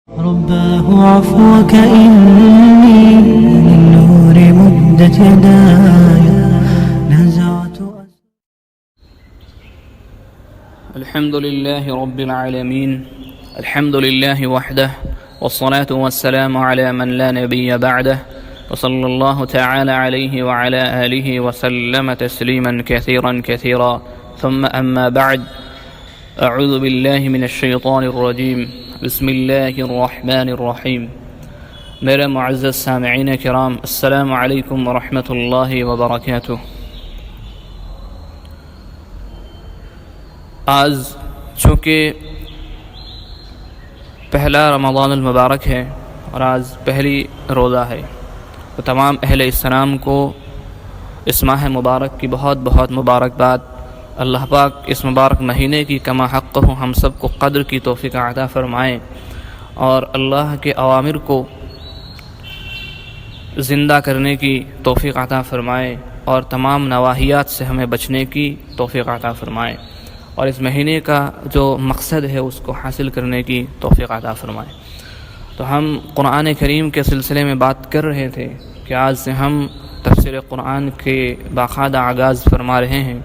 رباه عفوك إني للنور مدت يداي نزعت الحمد لله رب العالمين. الحمد لله وحده، والصلاة والسلام على من لا نبي بعده، وصلى الله تعالى عليه وعلى آله وسلم تسليما كثيرا كثيرا، ثم أما بعد. أعوذ بالله من الشيطان الرجيم، بسم اللہ الرحمن الرحیم. میرے معزز سامعین کرام، السلام علیکم ورحمۃ اللہ وبرکاتہ. آج چونکہ پہلا رمضان المبارک ہے اور آج پہلی روزہ ہے، تو تمام اہل اسلام کو اس ماہ مبارک کی بہت بہت مبارکباد. اللہ پاک اس مبارک مہینے کی کما حق ہو ہم سب کو قدر کی توفیق عطا فرمائیں، اور اللہ کے اوامر کو زندہ کرنے کی توفیق عطا فرمائیں، اور تمام نواہیات سے ہمیں بچنے کی توفیق عطا فرمائیں، اور اس مہینے کا جو مقصد ہے اس کو حاصل کرنے کی توفیق عطا فرمائیں. تو ہم قرآن کریم کے سلسلے میں بات کر رہے تھے کہ آج سے ہم تفسیر قرآن کے باقاعدہ آغاز فرما رہے ہیں.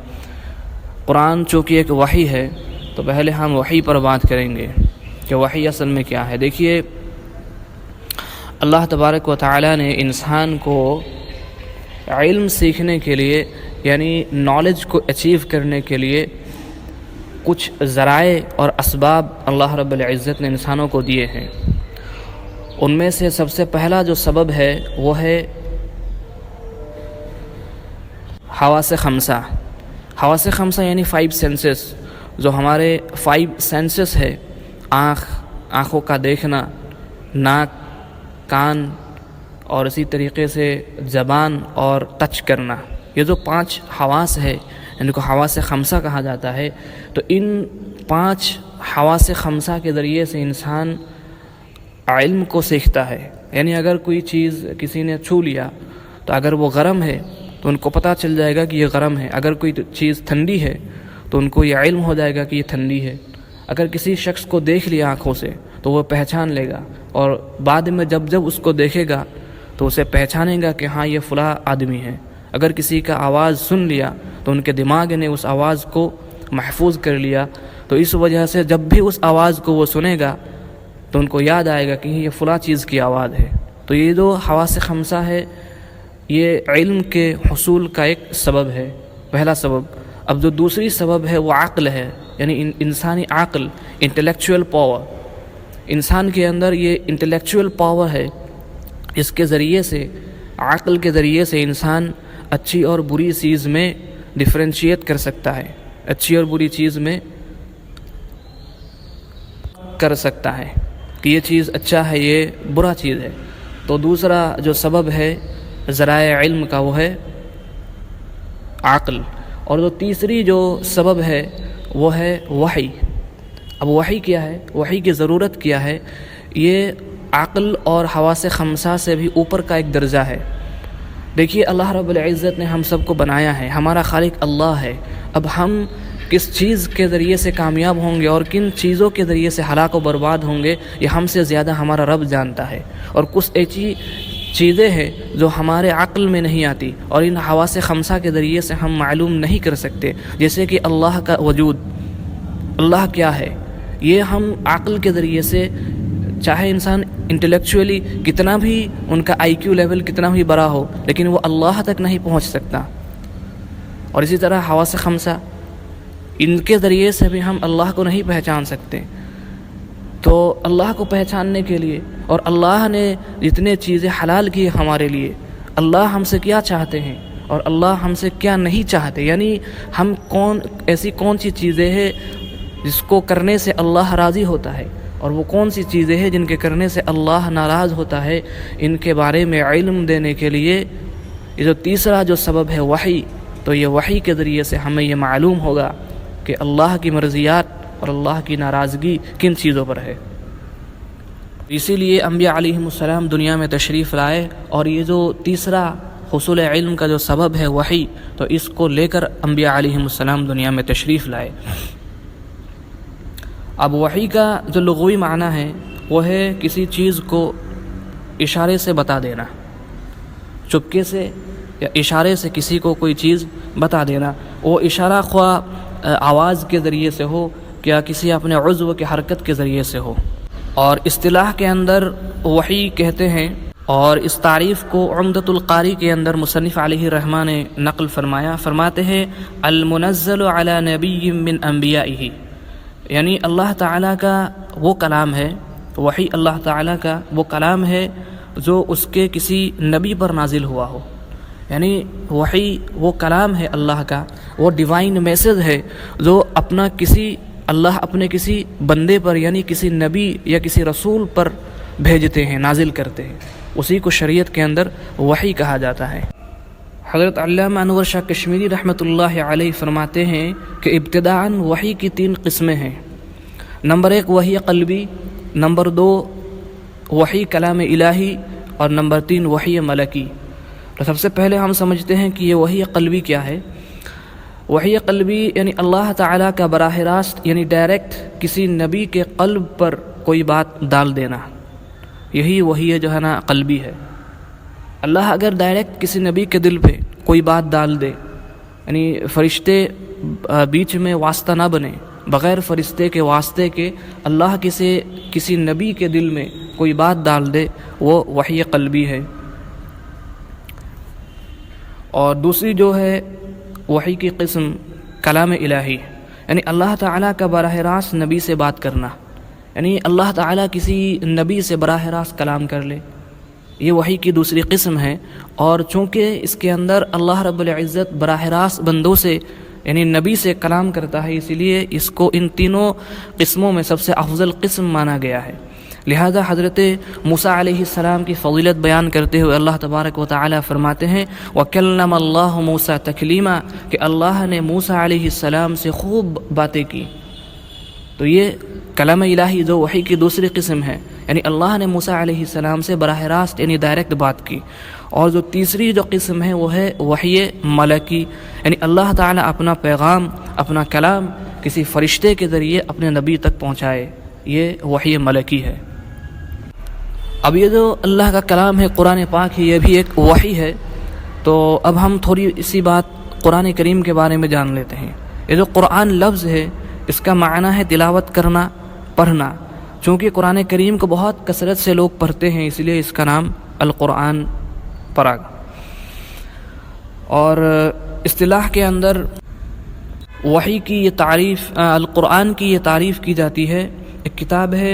قرآن چونکہ ایک وحی ہے، تو پہلے ہم وحی پر بات کریں گے کہ وحی اصل میں کیا ہے. دیکھیے، اللہ تبارک و تعالی نے انسان کو علم سیکھنے کے لیے، یعنی نالج کو اچیو کرنے کے لیے کچھ ذرائع اور اسباب اللہ رب العزت نے انسانوں کو دیے ہیں. ان میں سے سب سے پہلا جو سبب ہے وہ ہے حواس خمسہ. حواس خمسہ یعنی 5 سینسز، جو ہمارے 5 سینسز ہے: آنکھوں کا دیکھنا، ناک، کان، اور اسی طریقے سے زبان اور ٹچ کرنا. یہ جو 5 حواس ہے ان کو حواس خمسہ کہا جاتا ہے. تو ان 5 حواس خمسہ کے ذریعے سے انسان علم کو سیکھتا ہے. یعنی اگر کوئی چیز کسی نے چھو لیا تو اگر وہ گرم ہے تو ان کو پتہ چل جائے گا کہ یہ گرم ہے. اگر کوئی چیز ٹھنڈی ہے تو ان کو یہ علم ہو جائے گا کہ یہ ٹھنڈی ہے. اگر کسی شخص کو دیکھ لیا آنکھوں سے تو وہ پہچان لے گا، اور بعد میں جب اس کو دیکھے گا تو اسے پہچانے گا کہ ہاں یہ فلاں آدمی ہے. اگر کسی کا آواز سن لیا تو ان کے دماغ نے اس آواز کو محفوظ کر لیا، تو اس وجہ سے جب بھی اس آواز کو وہ سنے گا تو ان کو یاد آئے گا کہ یہ فلاں چیز کی آواز ہے. تو یہ جو حواس خمسہ ہے یہ علم کے حصول کا ایک سبب ہے، پہلا سبب. اب جو دوسری سبب ہے وہ عقل ہے، یعنی انسانی عقل، انٹلیکچوئل پاور. انسان کے اندر یہ انٹلیکچوئل پاور ہے، اس کے ذریعے سے، عقل کے ذریعے سے انسان اچھی اور بری چیز میں ڈفرینشیٹ کر سکتا ہے، اچھی اور بری چیز میں کر سکتا ہے کہ یہ چیز اچھا ہے، یہ برا چیز ہے. تو دوسرا جو سبب ہے ذرائع علم کا وہ ہے عقل. اور جو تیسری جو سبب ہے وہ ہے وحی. اب وحی کیا ہے؟ وحی کی ضرورت کیا ہے؟ یہ عقل اور حواس خمسہ سے بھی اوپر کا ایک درجہ ہے. دیکھیے، اللہ رب العزت نے ہم سب کو بنایا ہے، ہمارا خالق اللہ ہے. اب ہم کس چیز کے ذریعے سے کامیاب ہوں گے اور کن چیزوں کے ذریعے سے ہلاک و برباد ہوں گے، یہ ہم سے زیادہ ہمارا رب جانتا ہے. اور کچھ ایسی چیزیں ہیں جو ہمارے عقل میں نہیں آتی اور ان حواس خمسہ کے ذریعے سے ہم معلوم نہیں کر سکتے، جیسے کہ اللہ کا وجود، اللہ کیا ہے، یہ ہم عقل کے ذریعے سے، چاہے انسان انٹلیکچولی کتنا بھی ان کا IQ لیول کتنا بھی بڑا ہو، لیکن وہ اللہ تک نہیں پہنچ سکتا. اور اسی طرح حواس خمسہ، ان کے ذریعے سے بھی ہم اللہ کو نہیں پہچان سکتے. تو اللہ کو پہچاننے کے لیے، اور اللہ نے جتنے چیزیں حلال کی ہمارے لیے، اللہ ہم سے کیا چاہتے ہیں اور اللہ ہم سے کیا نہیں چاہتے، یعنی ہم ایسی کون سی چیزیں ہیں جس کو کرنے سے اللہ راضی ہوتا ہے، اور وہ کون سی چیزیں ہیں جن کے کرنے سے اللہ ناراض ہوتا ہے، ان کے بارے میں علم دینے کے لیے یہ جو تیسرا جو سبب ہے وحی. تو یہ وحی کے ذریعے سے ہمیں یہ معلوم ہوگا کہ اللہ کی مرضیات اور اللہ کی ناراضگی کن چیزوں پر ہے. اسی لیے انبیاء علیہم السلام دنیا میں تشریف لائے، اور یہ جو تیسرا حصول علم کا جو سبب ہے وحی، تو اس کو لے کر انبیاء علیہم السلام دنیا میں تشریف لائے. اب وحی کا جو لغوی معنی ہے وہ ہے کسی چیز کو اشارے سے بتا دینا، چپکے سے یا اشارے سے کسی کو کوئی چیز بتا دینا، وہ اشارہ خواہ آواز کے ذریعے سے ہو یا کسی اپنے عضو کی حرکت کے ذریعے سے ہو۔ اور اصطلاح کے اندر وحی کہتے ہیں، اور اس تعریف کو عمدۃ القاری کے اندر مصنف علیہ رحمہ نے نقل فرمایا، فرماتے ہیں المنزل علی نبی من انبیائہ، یعنی اللہ تعالیٰ کا وہ کلام ہے، وحی اللہ تعالیٰ کا وہ کلام ہے جو اس کے کسی نبی پر نازل ہوا ہو، یعنی وحی وہ کلام ہے اللہ کا، وہ ڈیوائن میسج ہے جو اللہ اپنے کسی بندے پر یعنی کسی نبی یا کسی رسول پر بھیجتے ہیں، نازل کرتے ہیں، اسی کو شریعت کے اندر وحی کہا جاتا ہے۔ حضرت علامہ انور شاہ کشمیری رحمۃ اللہ علیہ فرماتے ہیں کہ ابتداءً وحی کی 3 قسمیں ہیں۔ نمبر 1 وحی قلبی، نمبر 2 وحی کلام الہی، اور نمبر 3 وحی ملکی۔ تو سب سے پہلے ہم سمجھتے ہیں کہ یہ وحی قلبی کیا ہے۔ وحی قلبی یعنی اللہ تعالیٰ کا براہ راست یعنی ڈائریکٹ کسی نبی کے قلب پر کوئی بات ڈال دینا، یہی وحی جو ہے نا قلبی ہے۔ اللہ اگر ڈائریکٹ کسی نبی کے دل پہ کوئی بات ڈال دے، یعنی فرشتے بیچ میں واسطہ نہ بنے، بغیر فرشتے کے واسطے کے اللہ کسی نبی کے دل میں کوئی بات ڈال دے، وہ وحی قلبی ہے۔ اور دوسری جو ہے وحی کی قسم کلام الہی، یعنی اللہ تعالیٰ کا براہ راست نبی سے بات کرنا، یعنی اللہ تعالیٰ کسی نبی سے براہ راست کلام کر لے، یہ وحی کی دوسری قسم ہے۔ اور چونکہ اس کے اندر اللہ رب العزت براہ راست بندوں سے یعنی نبی سے کلام کرتا ہے، اسی لیے اس کو ان تینوں قسموں میں سب سے افضل قسم مانا گیا ہے۔ لہذا حضرت موسیٰ علیہ السلام کی فضیلت بیان کرتے ہوئے اللہ تبارک و تعالی فرماتے ہیں وَكَلَّمَ اللَّهُ مُوسَىٰ تَكْلِيمًا، کہ اللہ نے موسیٰ علیہ السلام سے خوب باتیں کی۔ تو یہ کلام الہی جو وحی کی دوسری قسم ہے، یعنی اللہ نے موسیٰ علیہ السلام سے براہ راست یعنی ڈائریکٹ بات کی۔ اور جو تیسری جو قسم ہے وہ ہے وحی ملکی، یعنی اللہ تعالیٰ اپنا پیغام، اپنا کلام کسی فرشتے کے ذریعے اپنے نبی تک پہنچائے، یہ وحی ملکی ہے۔ اب یہ جو اللہ کا کلام ہے قرآن پاک ہے، یہ بھی ایک وحی ہے۔ تو اب ہم تھوڑی اسی بات قرآن کریم کے بارے میں جان لیتے ہیں۔ یہ جو قرآن لفظ ہے اس کا معنی ہے تلاوت کرنا، پڑھنا۔ چونکہ قرآن کریم کو بہت کثرت سے لوگ پڑھتے ہیں، اس لیے اس کا نام القرآن پڑا۔ اور اصطلاح کے اندر وحی کی یہ تعریف، القرآن کی یہ تعریف کی جاتی ہے۔ ایک کتاب ہے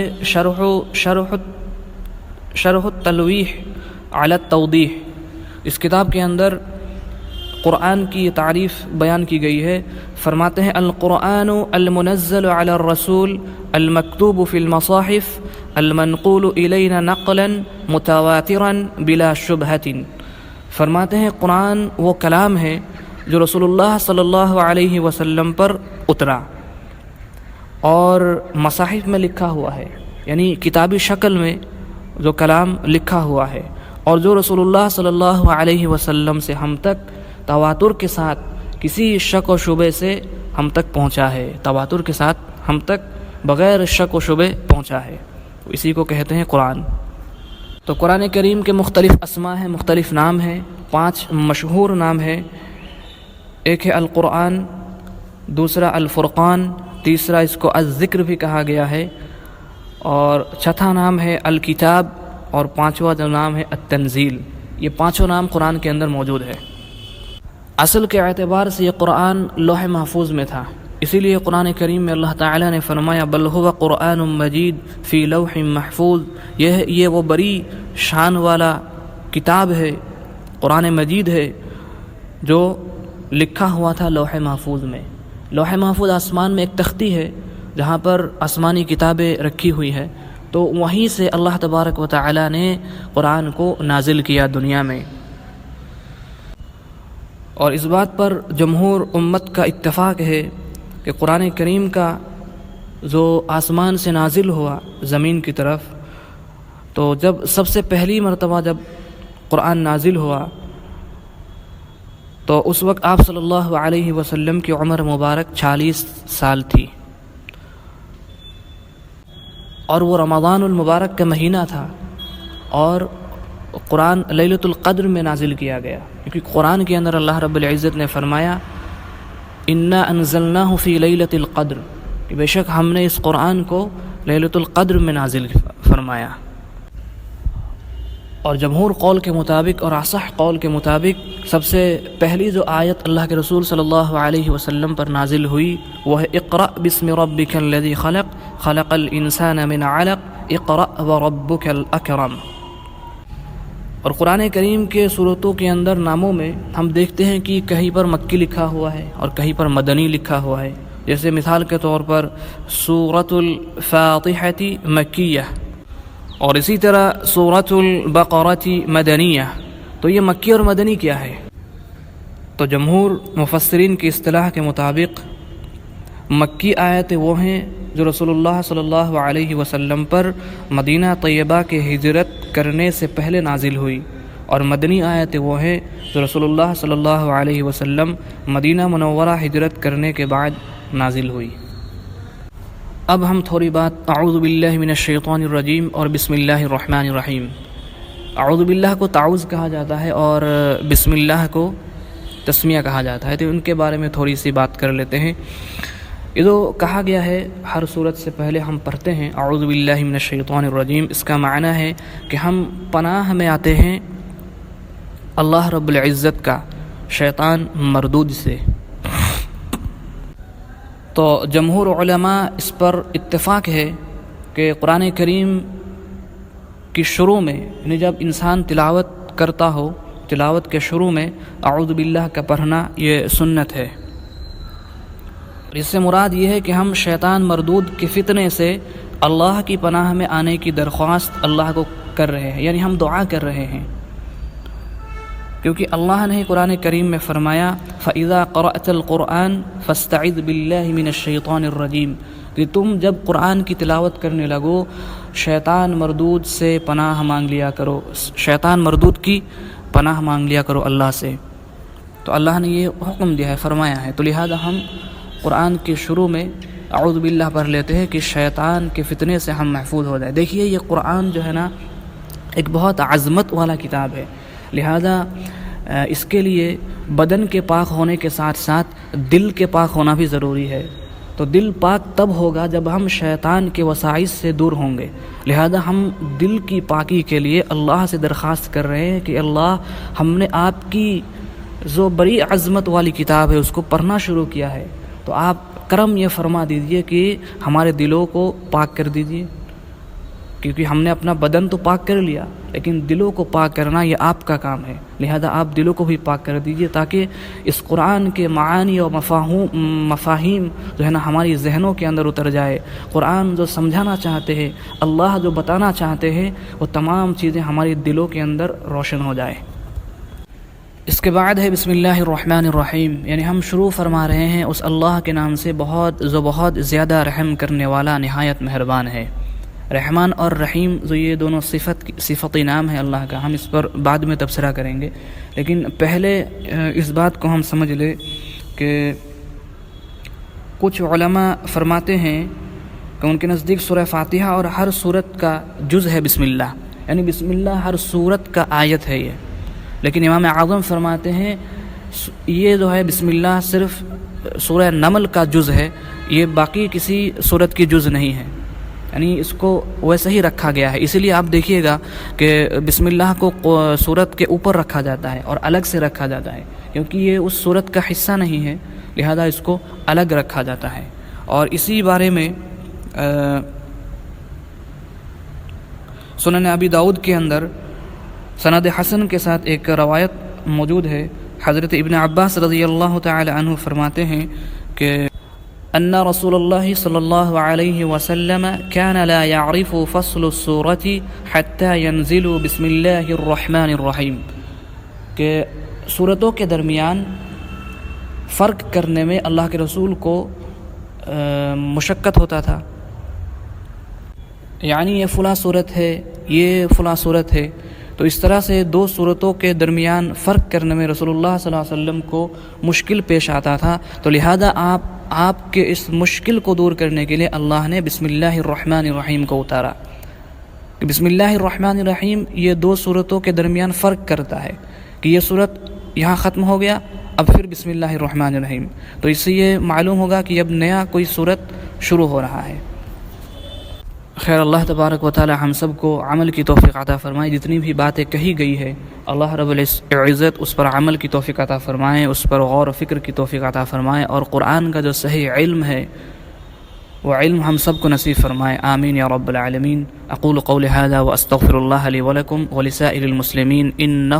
شرح التلویح علی التوضیح، اس کتاب کے اندر قرآن کی یہ تعریف بیان کی گئی ہے۔ فرماتے ہیں القرآن المنزل علی الرسول المکتوب فی المصاحف المنقول الینا نقلا متواترا بلا شبہۃ۔ فرماتے ہیں قرآن وہ کلام ہے جو رسول اللہ صلی اللہ علیہ وسلم پر اترا اور مصاحف میں لکھا ہوا ہے، یعنی کتابی شکل میں جو کلام لکھا ہوا ہے، اور جو رسول اللہ صلی اللہ علیہ وسلم سے ہم تک تواتر کے ساتھ کسی شک و شبے سے ہم تک پہنچا ہے، تواتر کے ساتھ ہم تک بغیر شک و شبے پہنچا ہے، اسی کو کہتے ہیں قرآن۔ تو قرآن کریم کے مختلف اسماء ہیں، مختلف نام ہیں، 5 مشہور نام ہیں۔ ایک ہے القرآن، دوسرا الفرقان، تیسرا اس کو الذکر بھی کہا گیا ہے، اور چوتھا نام ہے الکتاب، اور 5واں جو نام ہے التنزیل۔ یہ 5 نام قرآن کے اندر موجود ہے۔ اصل کے اعتبار سے یہ قرآن لوح محفوظ میں تھا، اسی لیے قرآن کریم میں اللہ تعالیٰ نے فرمایا بل هو قرآن مجید فی لوح محفوظ، یہ وہ بڑی شان والا کتاب ہے، قرآن مجید ہے جو لکھا ہوا تھا لوح محفوظ میں۔ لوح محفوظ آسمان میں ایک تختی ہے جہاں پر آسمانی کتابیں رکھی ہوئی ہے، تو وہیں سے اللہ تبارک و تعالی نے قرآن کو نازل کیا دنیا میں۔ اور اس بات پر جمہور امت کا اتفاق ہے کہ قرآن کریم کا جو آسمان سے نازل ہوا زمین کی طرف، تو جب سب سے پہلی مرتبہ جب قرآن نازل ہوا تو اس وقت آپ صلی اللہ علیہ وسلم کی عمر مبارک 40 سال تھی۔ اور وہ رمضان المبارک کا مہینہ تھا، اور قرآن لیلۃ القدر میں نازل کیا گیا، کیونکہ قرآن کے اندر اللہ رب العزت نے فرمایا انا انزلناہ فی لیلۃ القدر، کہ بے شک ہم نے اس قرآن کو لیلۃ القدر میں نازل فرمایا۔ اور جمہور قول کے مطابق اور اصح قول کے مطابق سب سے پہلی جو آیت اللہ کے رسول صلی اللہ علیہ وسلم پر نازل ہوئی وہ ہے اقرأ بسم ربک الذی خلق خلق الانسان من علق اقرأ وربک الاکرم۔ اور قرآن کریم کے صورتوں کے اندر ناموں میں ہم دیکھتے ہیں کہ کہیں پر مکی لکھا ہوا ہے اور کہیں پر مدنی لکھا ہوا ہے، جیسے مثال کے طور پر سورۃ الفاتحۃ مکیہ، اور اسی طرح سورۃ البقرۃ مدنیہ۔ تو یہ مکی اور مدنی کیا ہے؟ تو جمہور مفسرین کی اصطلاح کے مطابق مکی آیتیں وہ ہیں جو رسول اللہ صلی اللہ علیہ وسلم پر مدینہ طیبہ کے ہجرت کرنے سے پہلے نازل ہوئی، اور مدنی آیتیں وہ ہیں جو رسول اللہ صلی اللہ علیہ وسلم مدینہ منورہ ہجرت کرنے کے بعد نازل ہوئی۔ اب ہم تھوڑی بات اعوذ باللہ من الشیطان الرجیم اور بسم اللہ الرحمن الرحیم۔ اعوذ باللہ کو تعوذ کہا جاتا ہے اور بسم اللہ کو تسمیہ کہا جاتا ہے، تو ان کے بارے میں تھوڑی سی بات کر لیتے ہیں۔ یہ جو کہا گیا ہے ہر صورت سے پہلے ہم پڑھتے ہیں اعوذ باللہ من الشیطان الرجیم، اس کا معنی ہے کہ ہم پناہ میں آتے ہیں اللہ رب العزت کا شیطان مردود سے۔ تو جمہور علماء اس پر اتفاق ہے کہ قرآن کریم کی شروع میں، یعنی جب انسان تلاوت کرتا ہو، تلاوت کے شروع میں اعوذ باللہ کا پڑھنا یہ سنت ہے۔ اس سے مراد یہ ہے کہ ہم شیطان مردود کے فتنے سے اللہ کی پناہ میں آنے کی درخواست اللہ کو کر رہے ہیں، یعنی ہم دعا کر رہے ہیں، کیونکہ اللہ نے قرآن کریم میں فرمایا فَإِذَا قَرَأْتَ الْقُرْآنَ فَاسْتَعِذْ بِاللَّهِ مِنَ الشَّيْطَانِ الرَّجِيمِ، کہ تم جب قرآن کی تلاوت کرنے لگو شیطان مردود سے پناہ مانگ لیا کرو، شیطان مردود کی پناہ مانگ لیا کرو اللہ سے۔ تو اللہ نے یہ حکم دیا ہے، فرمایا ہے، تو لہذا ہم قرآن کے شروع میں اعوذ باللہ پڑھ لیتے ہیں کہ شیطان کے فتنے سے ہم محفوظ ہو جائیں۔ دیکھیے یہ قرآن جو ہے نا ایک بہت عظمت والا کتاب ہے، لہذا اس کے لیے بدن کے پاک ہونے کے ساتھ ساتھ دل کے پاک ہونا بھی ضروری ہے۔ تو دل پاک تب ہوگا جب ہم شیطان کے وسائس سے دور ہوں گے، لہذا ہم دل کی پاکی کے لیے اللہ سے درخواست کر رہے ہیں کہ اللہ ہم نے آپ کی جو بڑی عظمت والی کتاب ہے اس کو پڑھنا شروع کیا ہے، تو آپ کرم یہ فرما دیجئے کہ ہمارے دلوں کو پاک کر دیجئے، کیونکہ ہم نے اپنا بدن تو پاک کر لیا لیکن دلوں کو پاک کرنا یہ آپ کا کام ہے، لہذا آپ دلوں کو بھی پاک کر دیجئے تاکہ اس قرآن کے معانی اور مفاہیم جو ہے نا ہماری ذہنوں کے اندر اتر جائے۔ قرآن جو سمجھانا چاہتے ہیں، اللہ جو بتانا چاہتے ہیں، وہ تمام چیزیں ہماری دلوں کے اندر روشن ہو جائے۔ اس کے بعد ہے بسم اللہ الرحمن الرحیم، یعنی ہم شروع فرما رہے ہیں اس اللہ کے نام سے بہت زیادہ رحم کرنے والا، نہایت مہربان ہے۔ رحمان اور رحیم جو یہ دونوں صفتی نام ہے اللہ کا، ہم اس پر بعد میں تبصرہ کریں گے، لیکن پہلے اس بات کو ہم سمجھ لیں کہ کچھ علماء فرماتے ہیں کہ ان کے نزدیک سورہ فاتحہ اور ہر سورت کا جز ہے بسم اللہ، یعنی بسم اللہ ہر سورت کا آیت ہے یہ، لیکن امام اعظم فرماتے ہیں یہ جو ہے بسم اللہ صرف سورہ نمل کا جز ہے، یہ باقی کسی سورت کی جز نہیں ہے، یعنی اس کو ویسے ہی رکھا گیا ہے۔ اسی لیے آپ دیکھیے گا کہ بسم اللہ کو سورت کے اوپر رکھا جاتا ہے اور الگ سے رکھا جاتا ہے، کیونکہ یہ اس سورت کا حصہ نہیں ہے، لہذا اس کو الگ رکھا جاتا ہے۔ اور اسی بارے میں سنن ابی داؤد کے اندر سند حسن کے ساتھ ایک روایت موجود ہے، حضرت ابن عباس رضی اللہ تعالی عنہ فرماتے ہیں کہ ان رسول اللہ صلی اللہ علیہ وسلم كان لا يعرف فصل السورة حتى ينزل بسم اللہ الرحمن الرحیم، کہ سورتوں کے درمیان فرق کرنے میں اللہ کے رسول کو مشقت ہوتا تھا، یعنی یہ فلاں صورت ہے، یہ فلاں صورت ہے، تو اس طرح سے دو صورتوں کے درمیان فرق کرنے میں رسول اللہ صلی اللہ علیہ وسلم کو مشکل پیش آتا تھا، تو لہذا آپ کے اس مشکل کو دور کرنے کے لیے اللہ نے بسم اللہ الرحمن الرحیم کو اتارا کہ بسم اللہ الرحمن الرحیم یہ دو صورتوں کے درمیان فرق کرتا ہے کہ یہ صورت یہاں ختم ہو گیا، اب پھر بسم اللہ الرحمن الرحیم، تو اس سے یہ معلوم ہوگا کہ اب نیا کوئی صورت شروع ہو رہا ہے۔ خیر، اللہ تبارک و تعالی ہم سب کو عمل کی توفیق عطا فرمائے، جتنی بھی باتیں کہی گئی ہے اللہ رب العزت اس پر عمل کی توفیق عطا فرمائے، اس پر غور و فکر کی توفیق عطا فرمائے، اور قرآن کا جو صحیح علم ہے وہ علم ہم سب کو نصیب فرمائے، آمین یا رب العالمین۔ اقول قولی ھذا واستغفر اللہ لی ولکم ولسائر المسلمین انہ